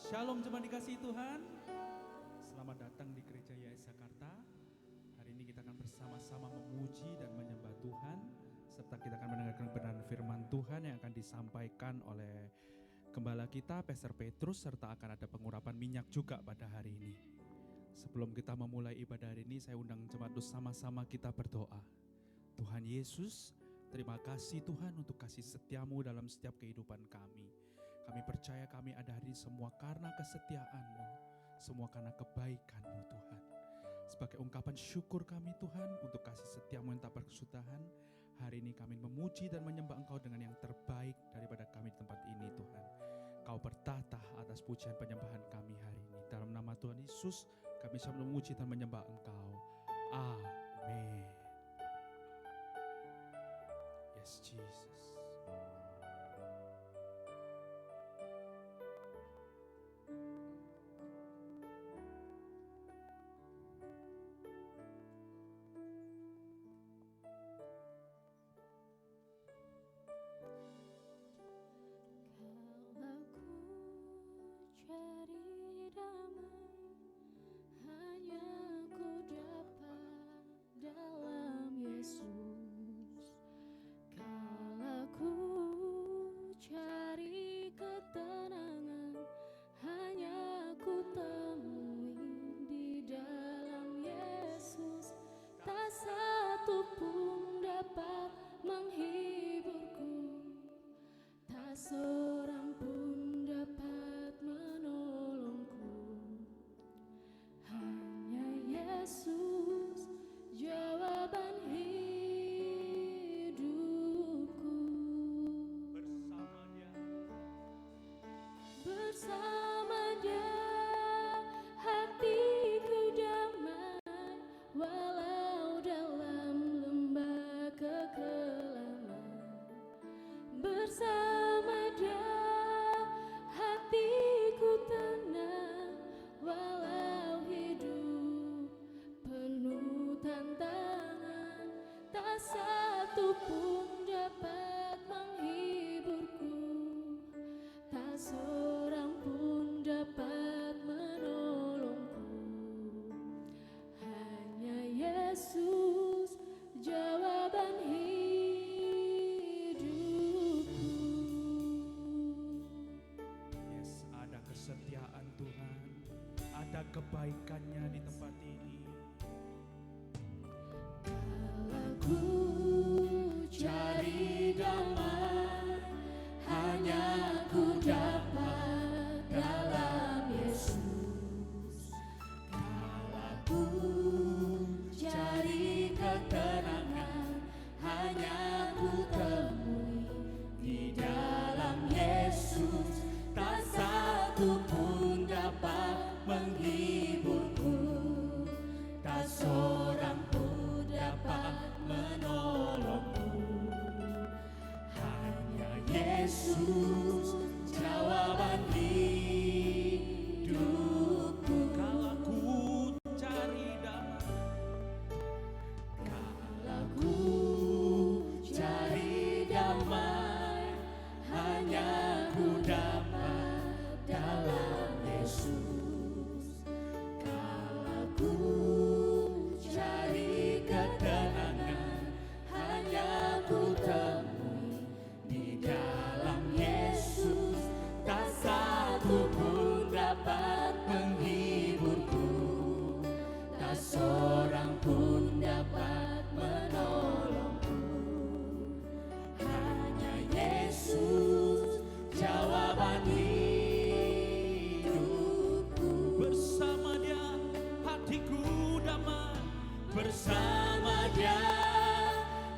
Shalom jemaat dikasihi Tuhan. Selamat datang di Gereja YS Jakarta. Hari ini kita akan bersama-sama memuji dan menyembah Tuhan, serta kita akan mendengarkan kebenaran firman Tuhan yang akan disampaikan oleh Gembala kita, Pastor Petrus, serta akan ada pengurapan minyak juga pada hari ini. Sebelum kita memulai ibadah hari ini, saya undang jemaat sama-sama kita berdoa. Tuhan Yesus, terima kasih Tuhan untuk kasih setiamu dalam setiap kehidupan kami. Kami percaya kami ada hari ini semua karena kesetiaan-Mu, semua karena kebaikan-Mu Tuhan. Sebagai ungkapan syukur kami Tuhan untuk kasih setiamu yang tak berkesudahan, hari ini kami memuji dan menyembah Engkau dengan yang terbaik daripada kami di tempat ini Tuhan. Kau bertata atas pujian penyembahan kami hari ini. Dalam nama Tuhan Yesus kami bisa memuji dan menyembah Engkau. Amin. Yes Jesus. Kebaikannya di tempat ini. Kalau ku cari damai, hanya ku dapat dalam Yesus. Kalau ku cari ketenangan, hanya ku temui di dalam Yesus. Tak satu pun dapat menghiburku, tak seorang pun dapat menolongku. Hanya Yesus jawaban hidupku. Kalau ku cari damai, kalau ku cari damai, hanya ku dapat dalam Yesus. Kalau ku cari ketenangan, hanya ku temui di dalam Yesus. Tak satu pun dapat menghiburku, tak seorang pun dapat menolongku. Hanya Yesus jawaban hidupku. bersama Dia hatiku damai. Bersama Dia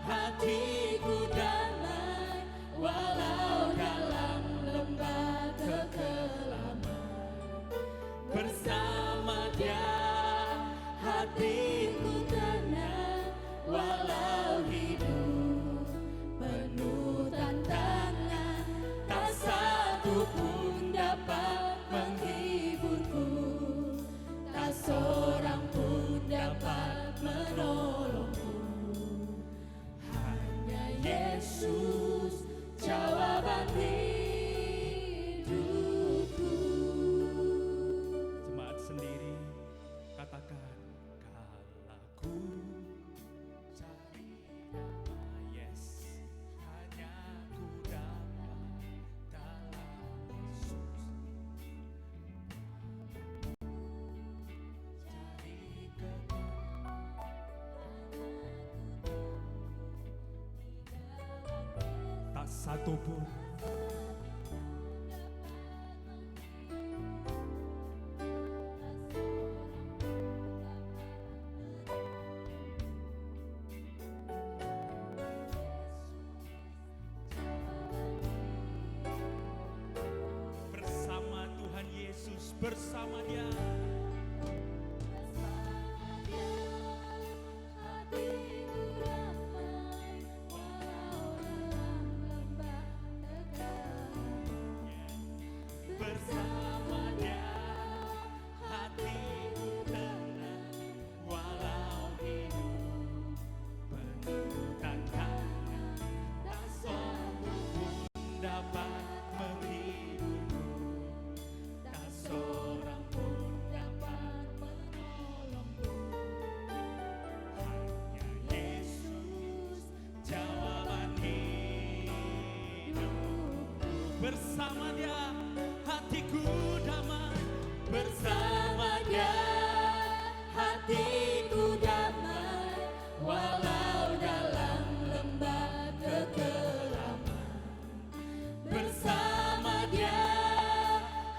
hatiku damai, walau dalam lembah kekelaman. satu pun. Bersama Tuhan Yesus, bersama Dia. Bersama Dia, hatiku tenang, walau hidup penuh tantangan, tak seorang pun dapat menghiburku, tak seorang pun dapat menolongku. Hanya Yesus jawaban hidupku. Bersama Dia hatiku damai, bersama Dia hatiku damai, walau dalam lembah kekelaman. Bersama Dia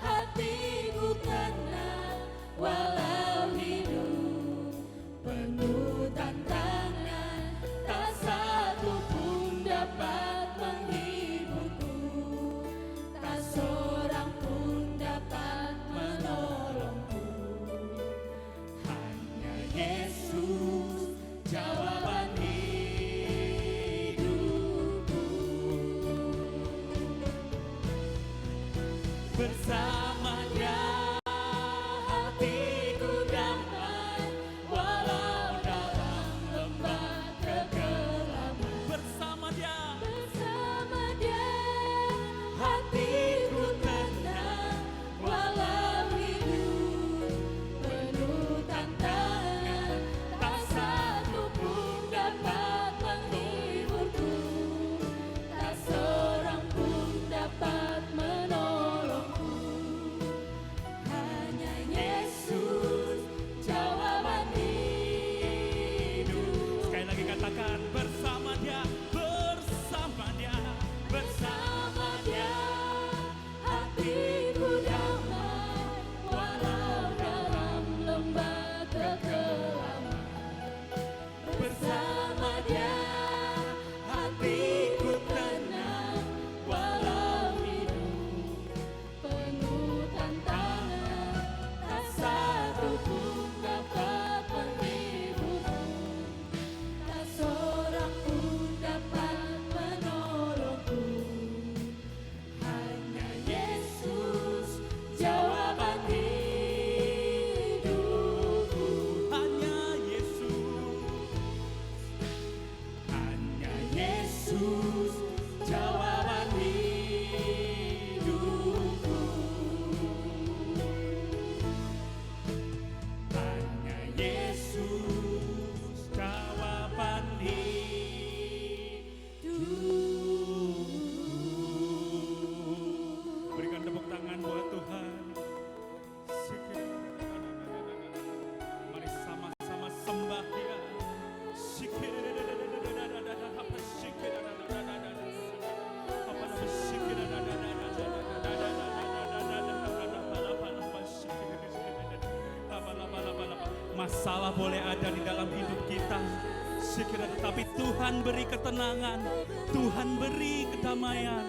hatiku tenang, walau hidup penuh tantangan, tak satu pun dapat menghiburku, tak seorang pun dapat menolongku. Hanya Yesus jawaban hidupku. Bersama Dia hatiku damai, walau dalam lembah kekelaman. bersama Dia. Bersama Dia hatiku tenang, walau hidup penuh tantangan, tak satu pun dapat menghiburku, tak seorang pun dapat menolongku. Hanya Yesus jawaban hidup. Sekali lagi katakan, bersama Dia, bersama Dia, Bersama Dia hatiku damai, walau dalam lembah kekelaman. Bersama Dia hatiku tenang, walau hidup penuh tantangan, tak satu pun dapat menghiburku, tak seorang pun dapat menolongku. Hanya Yesus jawaban hidupku. hanya Yesus. Hanya Yesus jawaban hidupku. Hanya Yesus jawaban hidupku. Berikan tepuk tangan buat Tuhan. Mari sama-sama sembah Dia. Masalah boleh ada di dalam hidup kita, tetapi Tuhan beri ketenangan, Tuhan beri kedamaian.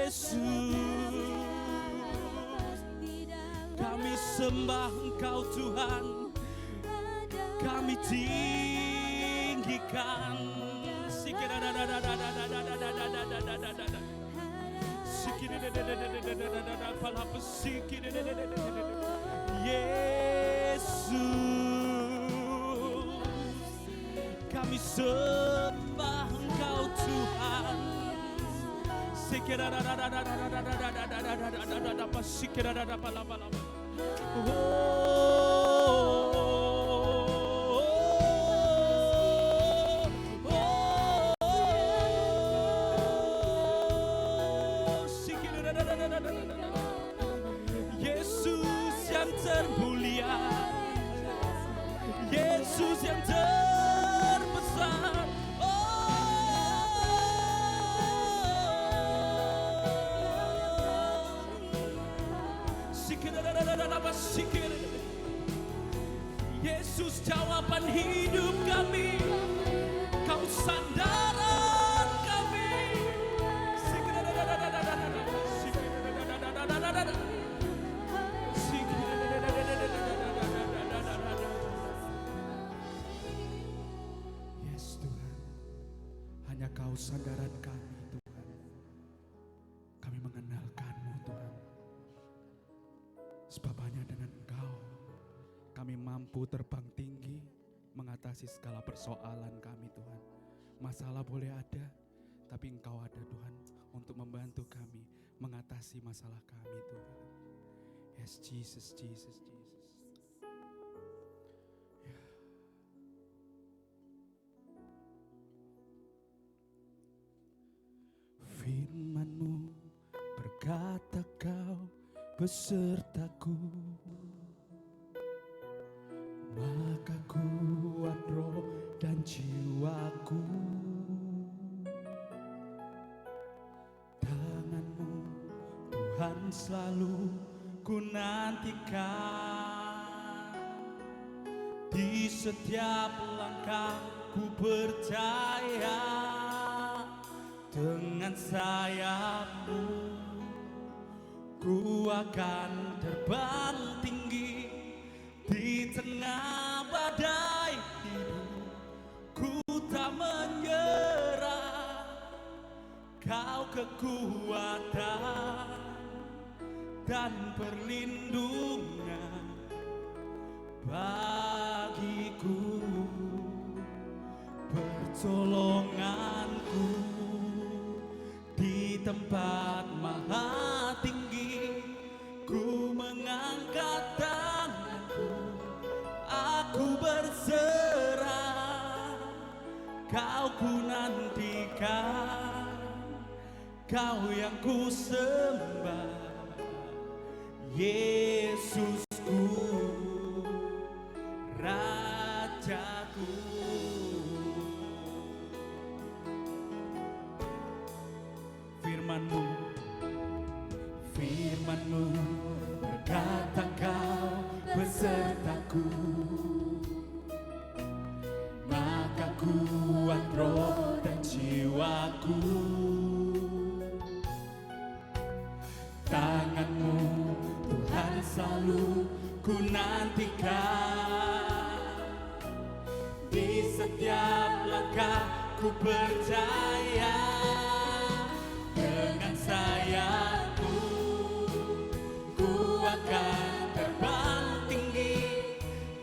Yesus, kami sembah Engkau Tuhan, kami tinggikan. Yesus, kami sembah Engkau Tuhan. dengan Engkau, kami mampu terbang tinggi, mengatasi segala persoalan kami Tuhan. Masalah boleh ada, tapi Engkau ada Tuhan, untuk membantu kami mengatasi masalah kami Tuhan. Yes, Jesus, Jesus, Jesus. Ya. Firman-Mu berkata Kau besertaku, maka kuat roh dan jiwaku. Tangan-Mu Tuhan selalu ku nantikan, di setiap langkah ku percaya, dengan sayap-Mu ku akan terbang tinggi di tengah badai hidup. Ku tak menyerah, Kau kekuatan dan perlindungan bagiku, pertolonganku di tempat maha tinggi. Ku mengangkat tanganku, aku berserah, Kau ku nantikan, Kau yang ku sembah, Yesusku, Rajaku. Firman-Mu, Firman-Mu berkata Kau besertaku, maka kuat roh dan jiwaku. Tangan-Mu Tuhan selalu ku nantikan, di setiap langkah ku percaya, dengan sayap-Mu ku akan terbang tinggi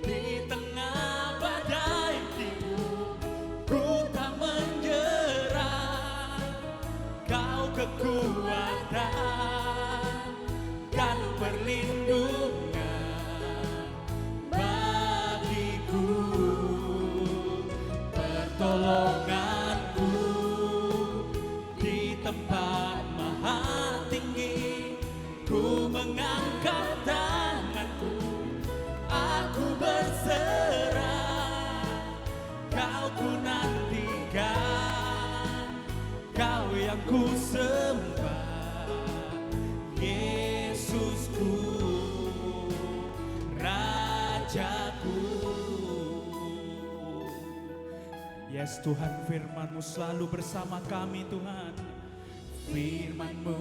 di tengah badai hidup. Ku tak menyerah, Kau kekuatan dan perlindungan bagiku, pertolonganku di tempat maha tinggi. Ku mengangkat tanganku, aku berserah, Kau ku nantikan, Kau yang ku sembah, Yesusku, Rajaku. Yes Tuhan, firman-Mu selalu bersama kami Tuhan. Firman-Mu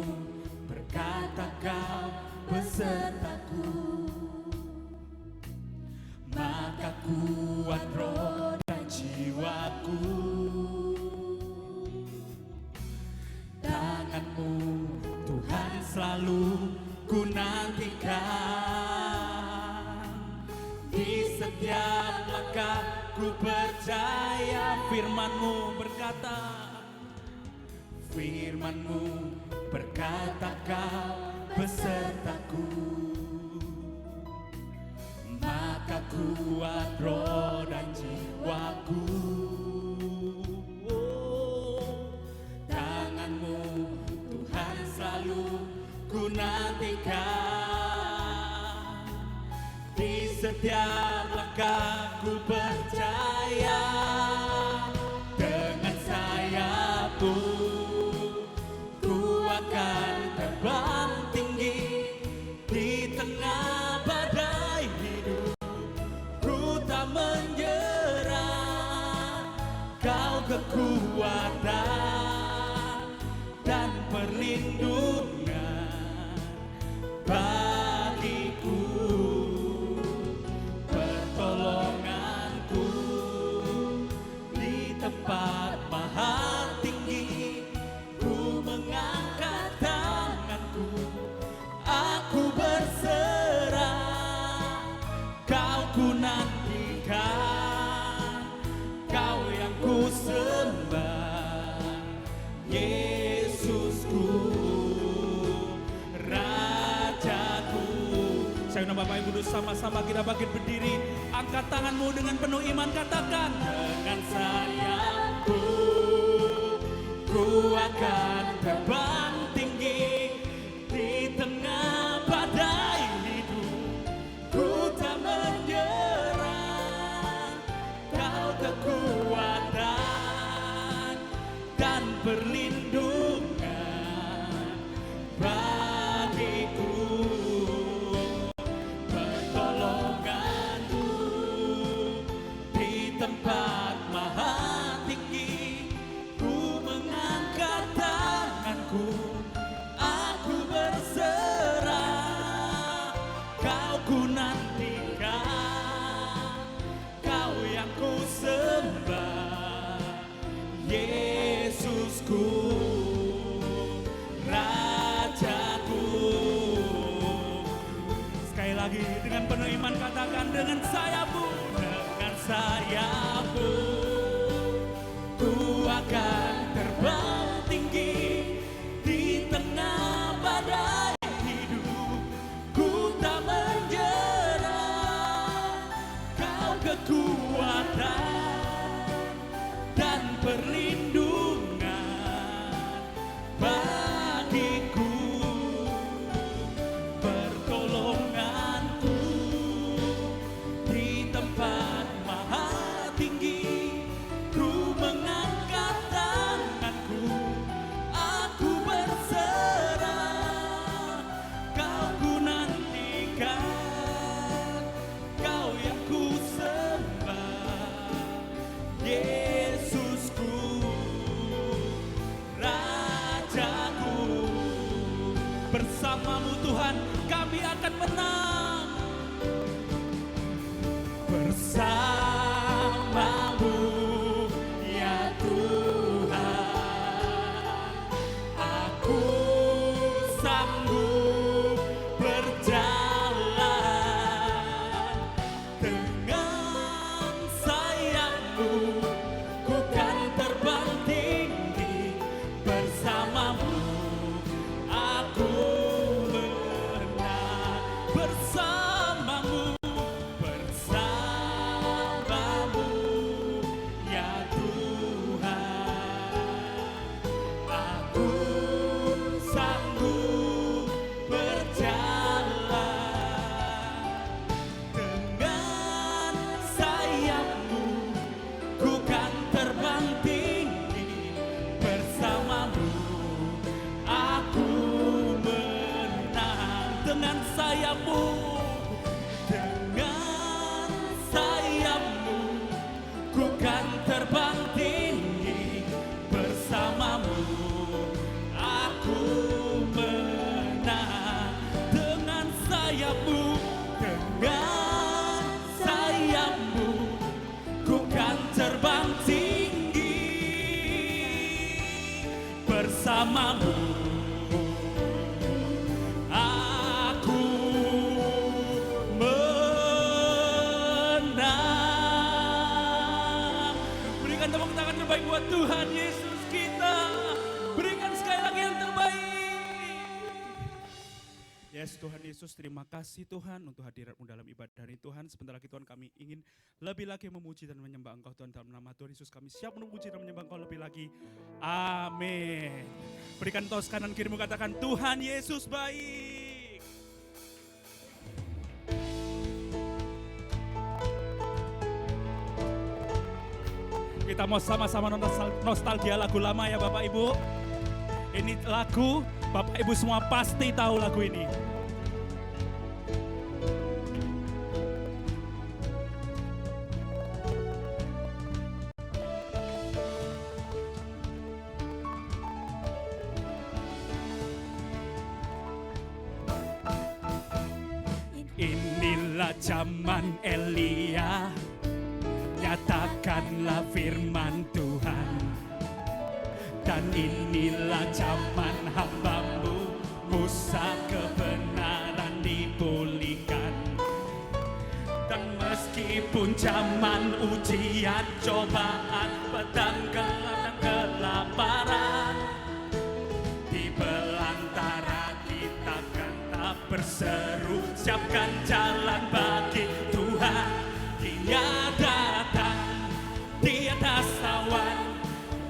berkata Kau besertaku, maka kuat roh dan jiwaku. Tangan-Mu Tuhan selalu ku nantikan, di setiap langkah ku percaya. Firman-Mu berkata, Firman-Mu berkata Kau besertaku, maka kuat roh dan jiwaku. Tangan-Mu Tuhan selalu ku nantikan, di setiap langkah ku percaya, dengan sayap-Mu ku akan terbang tinggi di tengah badai hidup. Ku tak menyerah, Kau kekuatan dan perlindungan bagiku, pertolonganku di tempat maha tinggi. Ku mengangkat tanganku, aku berserah, Bapak Ibu sama-sama kita bangkit berdiri. Angkat tanganmu dengan penuh iman, katakan. Dengan sayapku ku akan terbang tinggi di tengah badai hidup. Ku tak menyerah, Kau kekuatan dan perlindungan bagiku. Pertolonganku di tempat maha tinggi. Ku mengangkat tanganku, aku berserah. Kau ku nantikan, Kau yang ku sembah, Yesusku, Rajaku. Sekali lagi dengan penuh iman katakan, dengan sayapmu. Dengan sayapku ku akan terbang tinggi di tengah badai hidup. Ku tak menyerah, Kau kekuatan dan perlindungan bagiku. Pertolonganku di tempat maha tinggi. Ku mengangkat tanganku, aku berserah. Kau ku nantikan, Kau yang ku sembah, Yesusku, Rajaku. Bersamamu Tuhan kami akan menang. Bersamamu ya Tuhan, aku sanggup berjalan. Dengan sayapmu ku kan terbang tinggi. Bersamamu aku menang. Bersamamu, bersamamu ya Tuhan, aku sanggup berjalan. Dengan sayapmu ku kan terbang tinggi. Bersamamu aku menang. Dengan sayapmu, dengan sayapmu ku kan terbang tinggi. Bersamamu aku menang. Dengan sayapmu, dengan sayapmu ku kan terbang tinggi. Bersamamu aku menang. Berikan tepuk tangan terbaik buat Tuhan Yesus kita. Berikan sekali lagi yang terbaik. Yes Tuhan Yesus, terima kasih Tuhan untuk hadirat-Mu dalam ibadah hari Tuhan. Sebentar lagi Tuhan kami ingin lebih lagi memuji dan menyembah Engkau Tuhan. Dalam nama Tuhan Yesus kami siap memuji dan menyembah Engkau lebih lagi. Amin. Berikan tos kanan kirimu, katakan Tuhan Yesus baik. Kita mau sama-sama nostalgia lagu lama ya Bapak Ibu. Ini lagu, Bapak Ibu semua pasti tahu lagu ini. Inilah zaman Elia, nyatakanlah firman Tuhan. Dan inilah zaman hamba-Mu Musa, kebenaran dipulihkan. Dan meskipun zaman ujian, cobaan, petang, dan kelaparan, di belantara kita kan tak berseru, siapkan jalan bagi Tuhan. Dia datang di atas awan,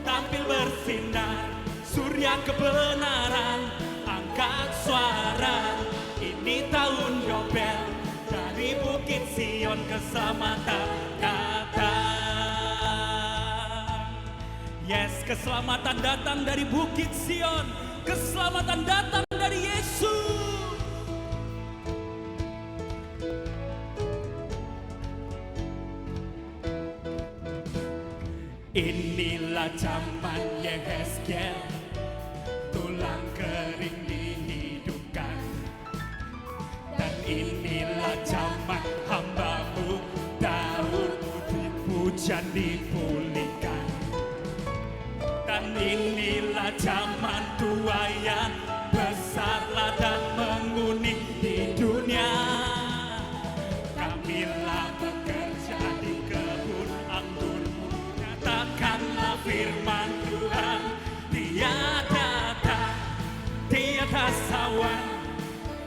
tampil bersinar, surya kebenaran. Angkat suara, ini tahun Yobel, dari Bukit Sion keselamatan datang. Yes, keselamatan datang dari Bukit Sion, keselamatan datang dari Yesus. Inilah zaman Yehezkiel, tulang kering dihidupkan. Dan inilah zaman hamba-Mu Daud, pujian dipulihkan. Dan inilah zaman tuayan, besar ladang menguning di dunia. Kamilah bekerja di kebun anggur-Mu, nyatakanlah firman Tuhan. Dia datang di atas awan,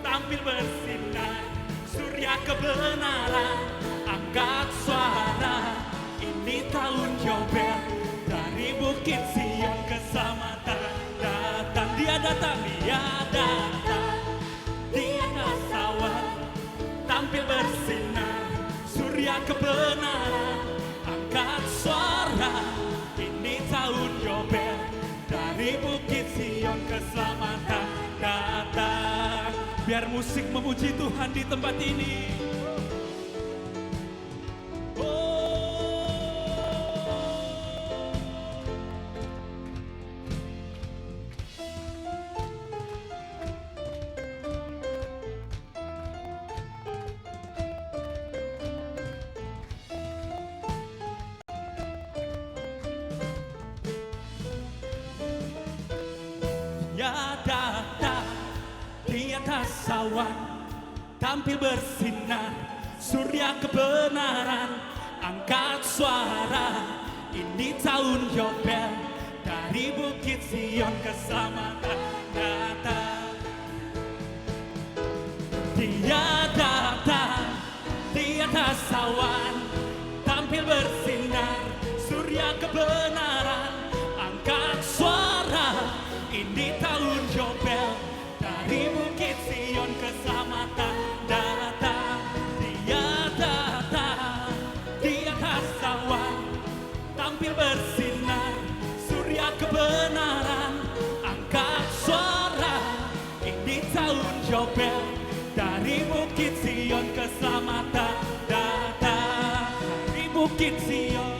tampil bersinar, surya kebenaran. Angkat suara, ini tahun Yobel, dari Bukit Sion keselamatan datang. Dia datang, dia datang di atas awan, tampil bersinar, surya kebenaran. Angkat suara, ini tahun Yobel, dari Bukit Sion keselamatan datang. Biar musik memuji Tuhan di tempat ini. Dia datang di atas awan, tampil bersinar, surya kebenaran. Angkat suara, ini tahun Yobel, dari Bukit Sion keselamatan datang. Dia datang di atas awan, tampil bersinar, surya kebenaran. Angkat suara, ini tahun Yobel, dari Bukit Sion keselamatan datang. Dia datang di atas awan, tampil bersinar, surya kebenaran. Angkat suara, ini tahun Yobel, dari Bukit Sion keselamatan datang. Dari Bukit Sion.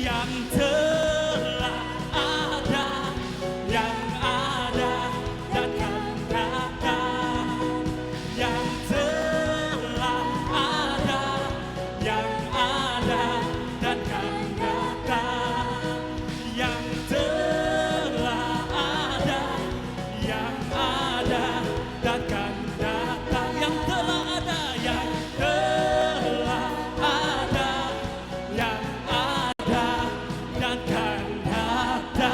Yang telah ada, yang ada dan akan datang. Yang telah ada, yang ada dan akan datang. Yang telah ada, yang ada dan akan datang. Yang telah ada, yang telah ada, yang dan akan datang.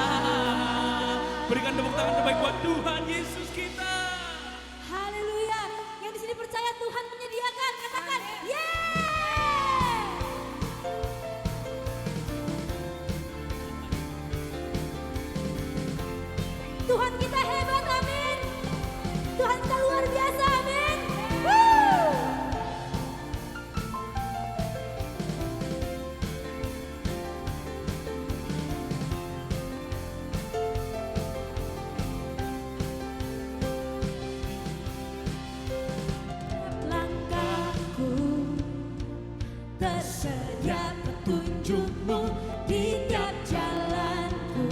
Berikan tepuk tangan terbaik buat Tuhan Yesus kita. Haleluya. Yang di sini percaya Tuhan menyediakan, katakan yeay. Tuhan kita hebat, amin. Tuhan kita luar biasa, amin. Woo. Langkahku tersedia petunjuk-Mu di tiap jalanku,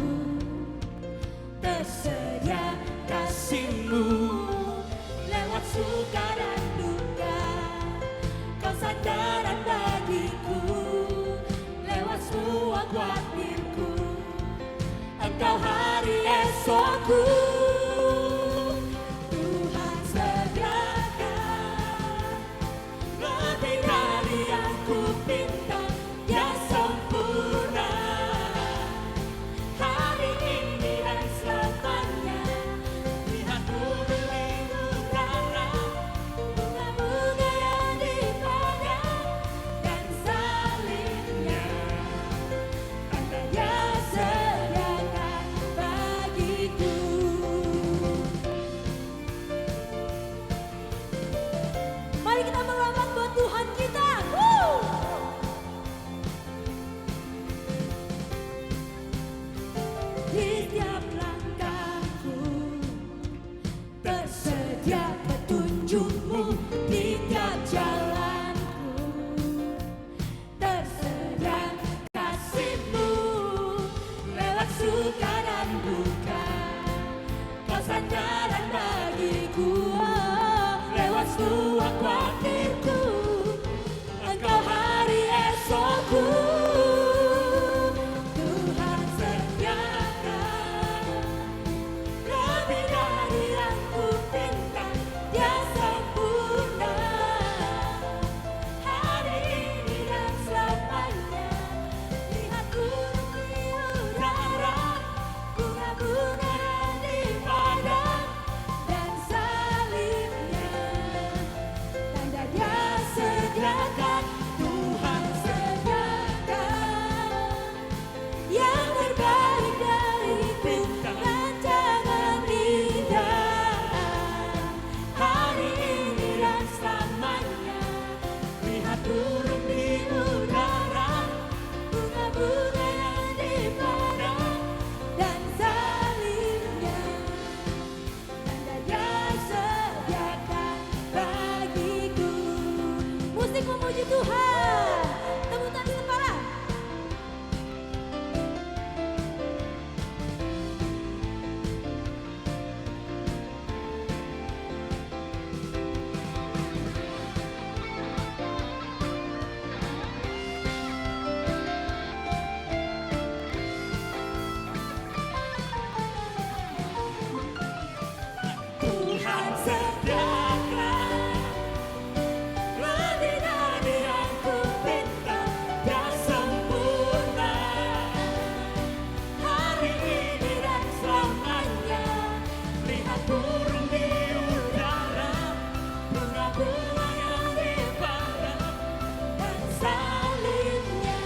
tersedia kasih-Mu lewat suka dan duka. Kau sandaran bagiku lewat semua khawatirku. Engkau hari esokku. Tuhan sediakan lebih dari yang ku pinta, Dia sempurna hari ini dan selalu. di setiap langkahku. Tersedia petunjukmu di tiap jalanku. Tersedia kasihmu lewat suka dan duka. Kau sandaran bagiku, lewat semua khawatirku. Engkau hari esokku. Tuhan sediakan lebih dari yang ku minta, Dia sempurna hari ini dan selamanya. Lihat burung di udara, bunga-bunga yang di padang, dan salibnya, tanda Dia sediakan. Tuhan sediakan yang terbaik dariku, rancangan indah hari ini dan selamanya. Lihat burung di udara, bunga-bunga yang di padang, dan salibnya, tanda Dia sediakan bagiku. Musik memuji Tuhan, tepuk tangan kepala. Tuhan sediakan lebih dari yang ku minta, Dia sempurna hari ini dan selamanya. Lihat burung di udara, bunga-bunga yang di padang, dan salibnya,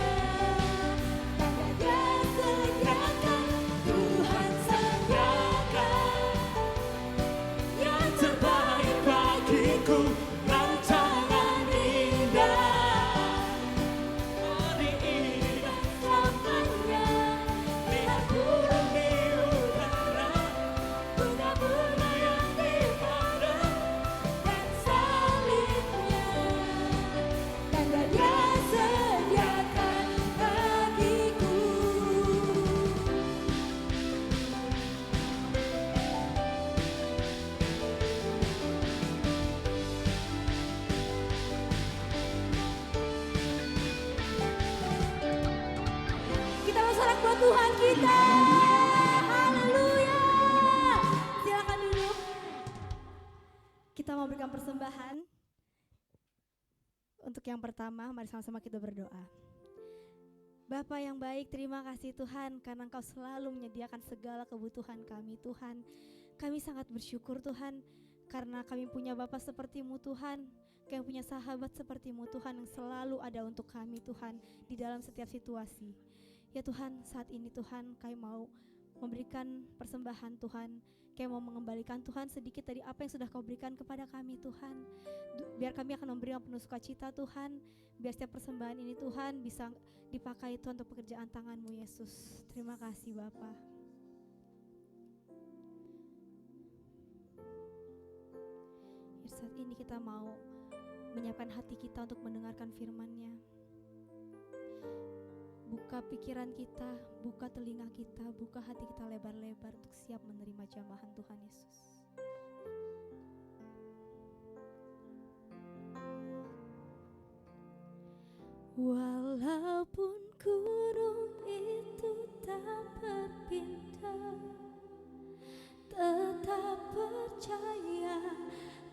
tanda Dia sediakan. Tuhan sediakan yang terbaik bagiku, rancangan indah hari ini dan selamanya. Lihat burung di udara, bunga-bunga yang di padang, dan salibnya, tanda Dia sediakan bagiku. Kita bersorak buat Tuhan kita. Haleluya. Silakan duduk. Kita mau berikan persembahan. Untuk yang pertama, mari sama-sama kita berdoa. Bapa yang baik, terima kasih Tuhan karena Engkau selalu menyediakan segala kebutuhan kami Tuhan. Kami sangat bersyukur Tuhan karena kami punya Bapa seperti-Mu Tuhan. Kami punya sahabat seperti-Mu Tuhan yang selalu ada untuk kami Tuhan di dalam setiap situasi. Ya Tuhan, saat ini Tuhan kami mau memberikan persembahan Tuhan. Kami mau mengembalikan Tuhan sedikit dari apa yang sudah Kau berikan kepada kami Tuhan. Biar kami akan memberikan penuh sukacita Tuhan. Biar setiap persembahan ini Tuhan bisa dipakai Tuhan untuk pekerjaan tangan-Mu Yesus. Terima kasih Bapa. Ya, saat ini kita mau menyiapkan hati kita untuk mendengarkan firman-Nya. Buka pikiran kita, buka telinga kita, buka hati kita lebar-lebar untuk siap menerima jamahan Tuhan Yesus. Walaupun gunung itu tak berpindah, tetap percaya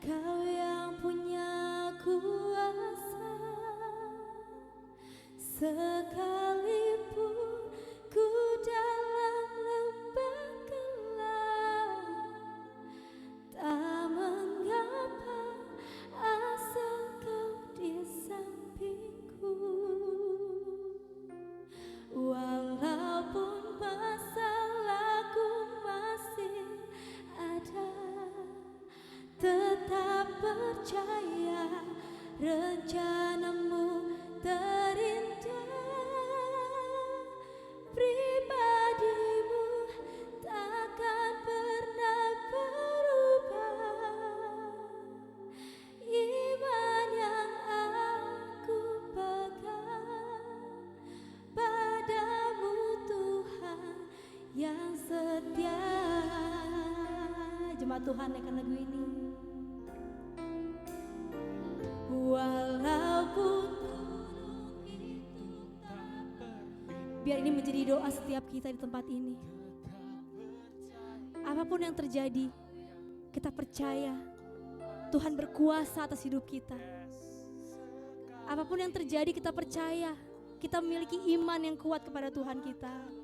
Kau yang punya kuasa. Sekalipun ku dalam lembah gelap, tak mengapa asal Kau di sampingku. nama Tuhan akan lagu ini. Walaupun biar ini menjadi doa setiap kita di tempat ini. Apapun yang terjadi, kita percaya Tuhan berkuasa atas hidup kita. Apapun yang terjadi, kita percaya kita memiliki iman yang kuat kepada Tuhan kita.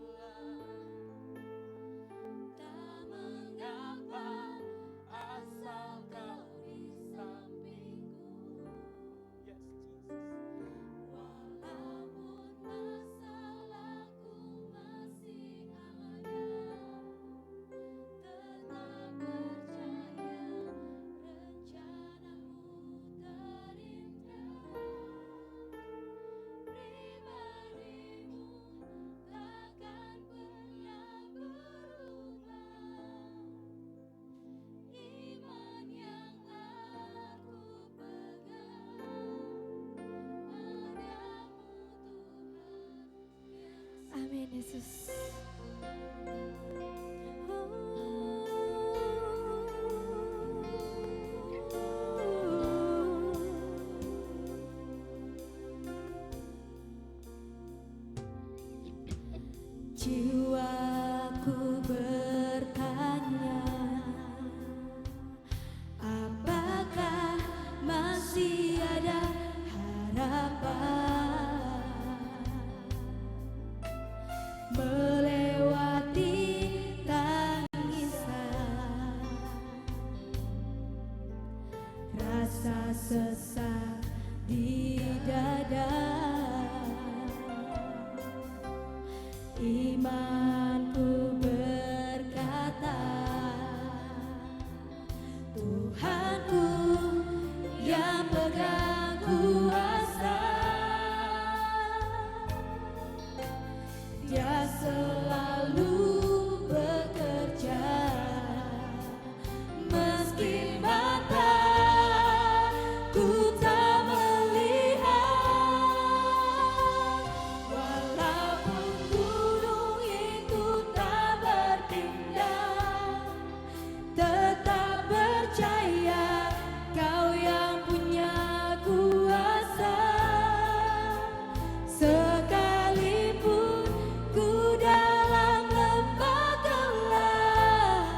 Amin Yesus. Jiwaku bertanya, apakah masih ada harapan melewati tangisan, rasa sesak di dada. Imanku berkata, Tuhanku yang pegang kuasa, Dia selalu bekerja, meski mataku tak melihat, walaupun gunung itu tak berpindah, tetap percaya Kau yang punya kuasa. Sekalipun ku dalam lembah gelap,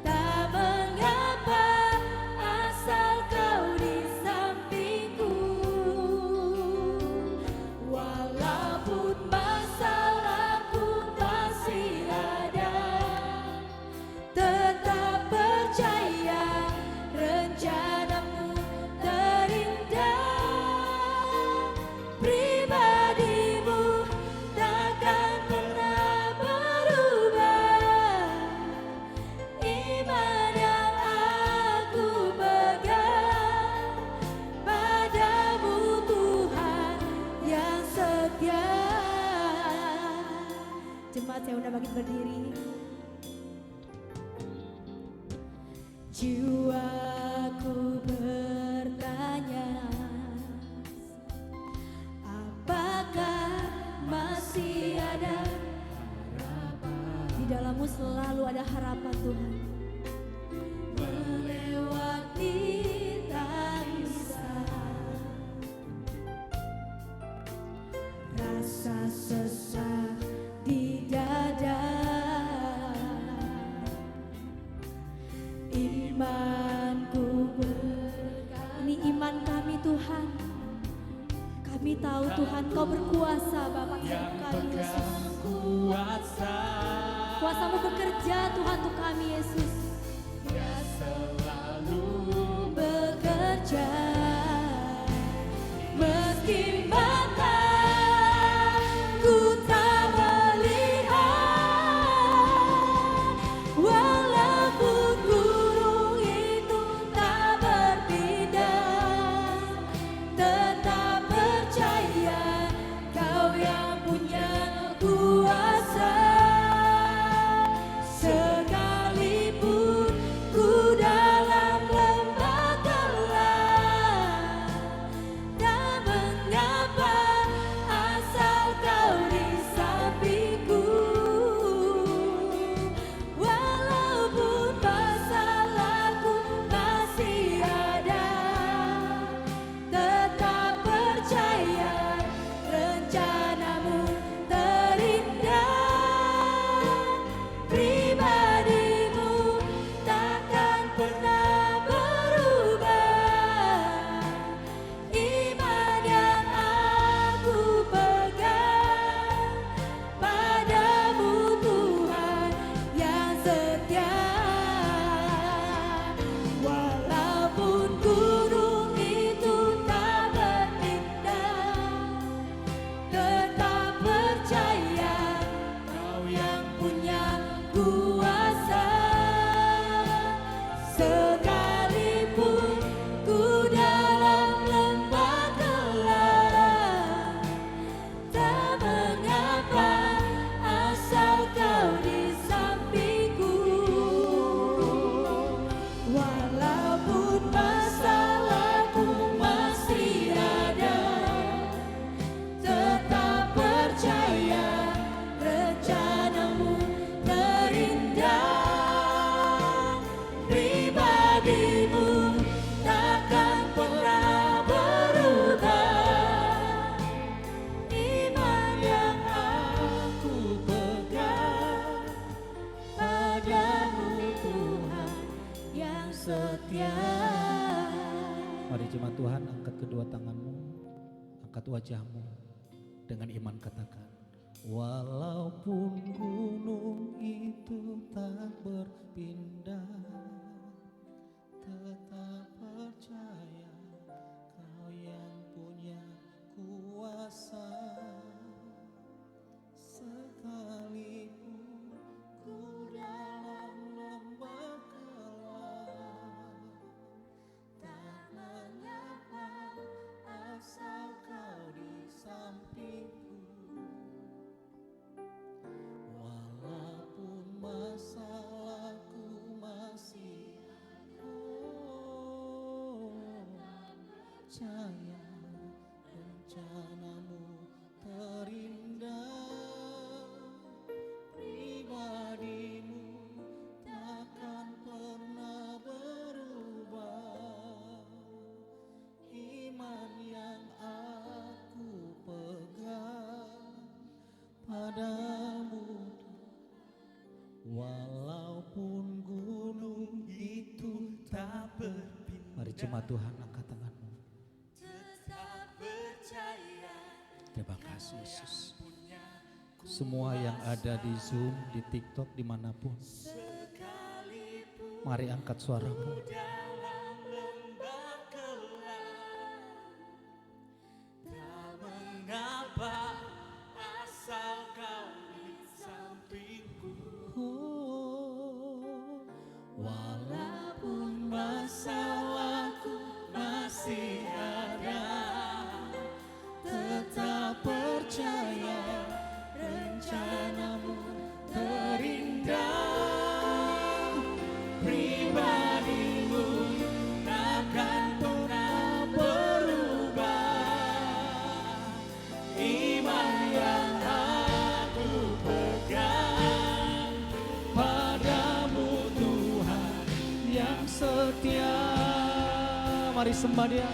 tak mengapa asal Kau di sampingku. Walaupun masalahku masih ada, tetap percaya rencanamu terindah. Pribadimu takkan pernah berubah. Iman yang aku pegang padamu, Tuhan yang setia. Jemaat, saya undang bangkit berdiri. Jiwaku bertanya, apakah masih ada harapan? Di dalammu selalu ada harapan Tuhan. Melewati tangisan, rasa sesak di dada. Imanku berkata, ini iman kami Tuhan. Kami tahu Tuhan Kau berkuasa Bapak Yang kami Yesus. pegang kuasa, Kuasamu bekerja Tuhan untuk kami Yesus. Dia selalu Bekerja meski mataku tak melihat, walaupun gunung itu tak berpindah, tetap percaya Kau yang punya kuasa. Sekalipun ku dalam Tuhan, angkat kedua tanganmu, angkat wajahmu, dengan iman katakan, walaupun gunung itu tak berpindah, tetap percaya Kau yang punya kuasa. Sekalipun ku dalam lembah gelap, tak mengapa asal Kau di sampingku. Walaupun masalahku masih percaya rencanamu terindah, pribadimu takkan pernah berubah. Iman yang aku pegang padamu, walaupun gunung itu tak berpindah. Mari jemaat Tuhan, angkat tanganmu. Terima kasih Yesus. Semua yang ada di Zoom, di TikTok, dimanapun, mari angkat suaramu. Walaupun masalahku masih ada, tetap percaya rencanamu terindah, pribadimu takkan pernah berubah. Iman yang aku pegang padamu Tuhan yang setia. Mari sembah Dia.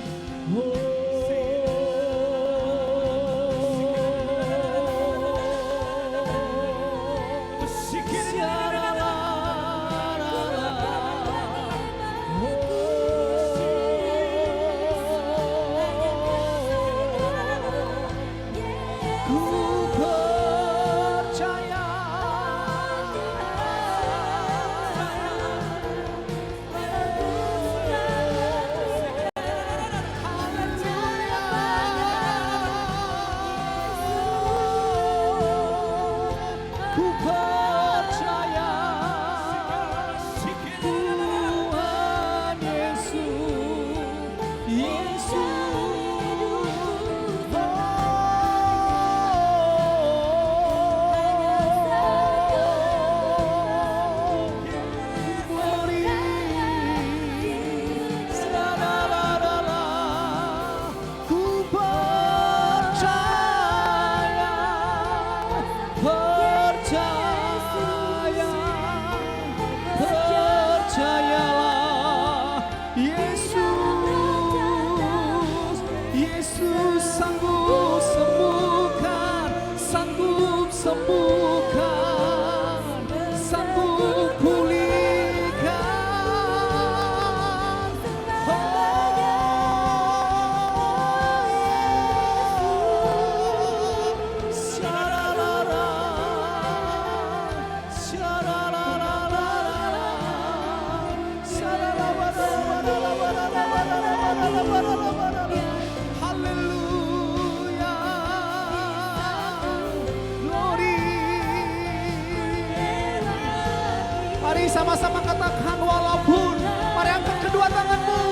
Mari sama-sama katakan walaupun. Mari angkat kedua tanganmu.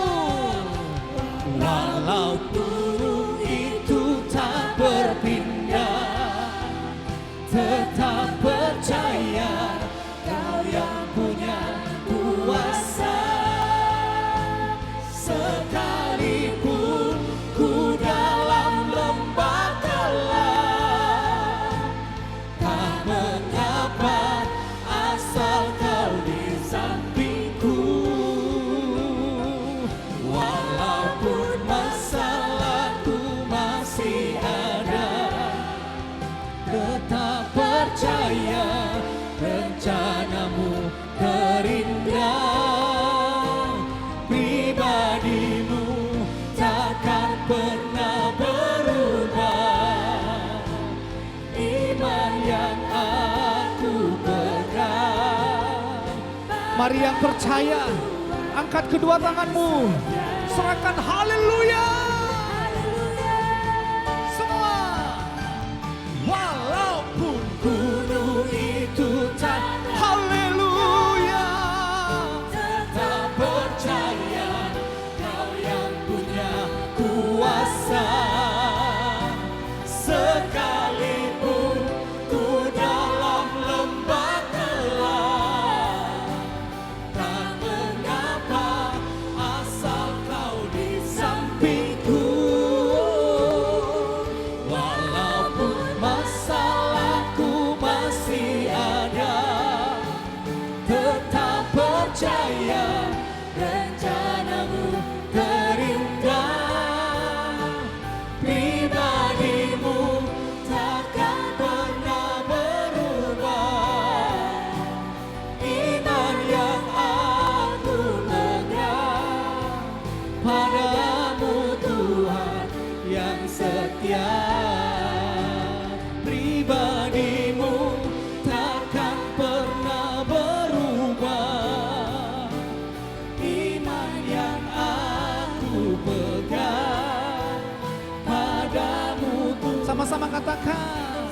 Walaupun itu tak berpindah, tetap percaya Kau yang punya kuasa. Sekalipun ku dalam lembah gelap, tak mengapa asal Kau di sampingku. Walaupun masalahku masih ada, tetap percaya rencanamu terindah, pribadimu tak Mari yang percaya, angkat kedua tanganmu, serahkan haleluya. Semua. Walaupun gunung itu tak, haleluya. Tetap percaya, Kau yang punya kuasa. Sekalipun ku dalam lembah gelap, tak mengapa asal Kau di sampingku. Walaupun masalahku masih ada, tetap percaya rencanamu terindah. Pribadimu takkan pernah berubah. Iman yang aku pegang padamu Tuhan yang setia. Pribadimu takkan pernah berubah. Iman yang aku pegang padamu Tuhan. Sama-sama katakan.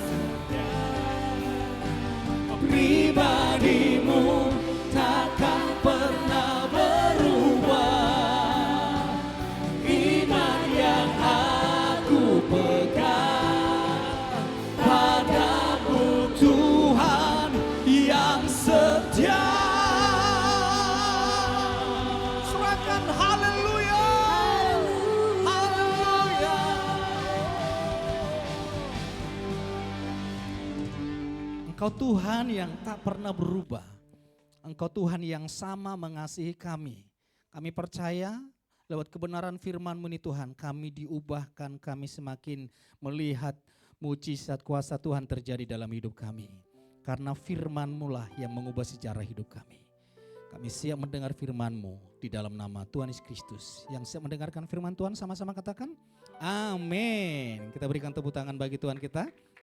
Pribadimu takkan pernah berubah. Iman yang aku pegang padamu Tuhan yang setia. Serahkan haleluya. Haleluya. Engkau Tuhan yang tak pernah berubah. Engkau Tuhan yang sama mengasihi kami. Kami percaya lewat kebenaran firman-Mu ini Tuhan, kami diubahkan, kami semakin melihat mujizat kuasa Tuhan terjadi dalam hidup kami. Karena firman-Mu lah yang mengubah sejarah hidup kami. Kami siap mendengar firman-Mu di dalam nama Tuhan Yesus Kristus. Yang siap mendengarkan firman Tuhan sama-sama katakan amin. Kita berikan tepuk tangan bagi Tuhan kita.